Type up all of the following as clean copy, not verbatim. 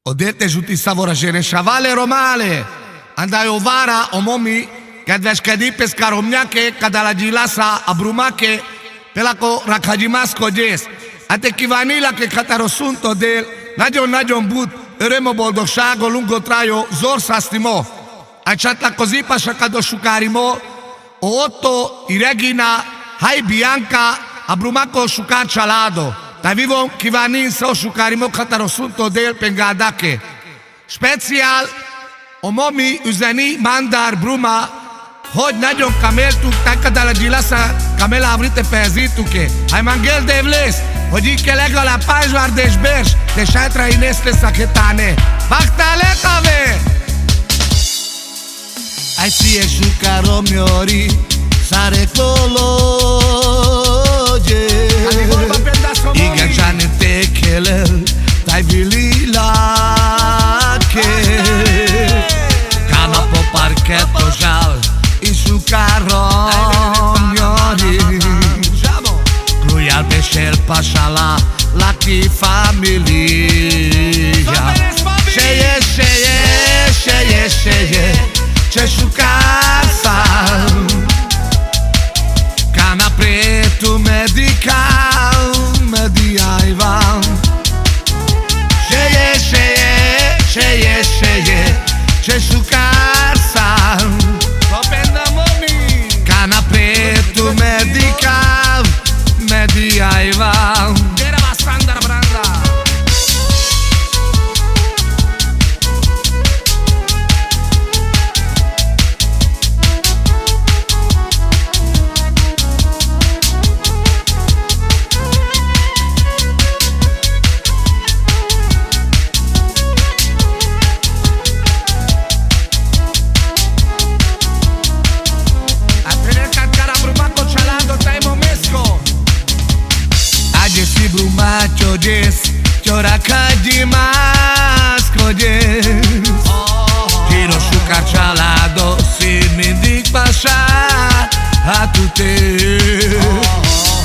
Odete žuti savoražene šavale romale. Andai ovara omomi kedves kedipes karomnyake kadala jilasa abrumake pelako rakhajimasko jes. Ate kivanila ke katarosunto del nagyon but öröm boldogságo lungo trajo zorszasztimo. Aceatla così pasha kadoshukarimo Otto i Regina hai Bianca abrumako shukar chalado. Ta vivo kivanin so shukarimo katarosunto del pengadake. Speciál omomi üzeni mandar bruma, hogy nagyon kameltuk takadala gyilasa kamela avrite pezituke. Hai mangel devles, hogy ikke legalább pázsvárd és bers, de sátra ineszle szaketane. Baktale kave! Ai si shukaro miori, sare koloje. Igen jane tekelel, tai vililake. Canapo parchetto gial, il shukaro miori. Lui al pesce pashala, la chi familia. Sheye, ce shukasa. Cana preto medical, mediaival. Sheye, ce shukasa. Cana preto medical, mediaival. Era bastante branda. Brumacho jes, chora kajimasko jes. Tiro shukar chalado, sin mindig pasha atute.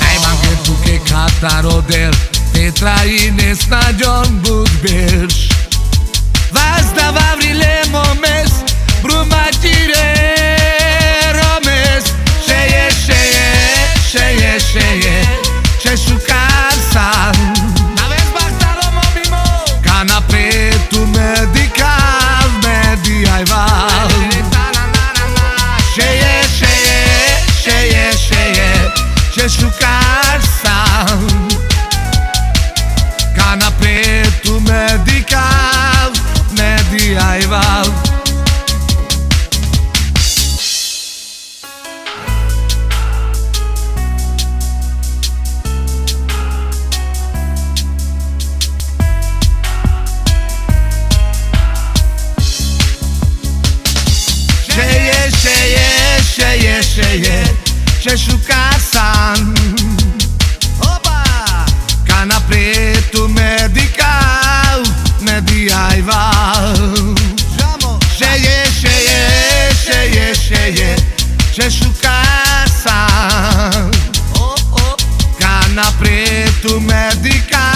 Ai manget tu ke kataro del, Petra Ines nagyon budbers. Vazda vavrile momes, brumachire romes. Sheye, ce shukar sal. Naves baktalo momimo. Cana preto medical, mediaival. Sheye, ce shukar sal. Cana preto medical, mediaival. Sheye, ce shukar san. Opa! Cana preto medical, mediaival. Sheye, ce shukar san. Cana preto medical.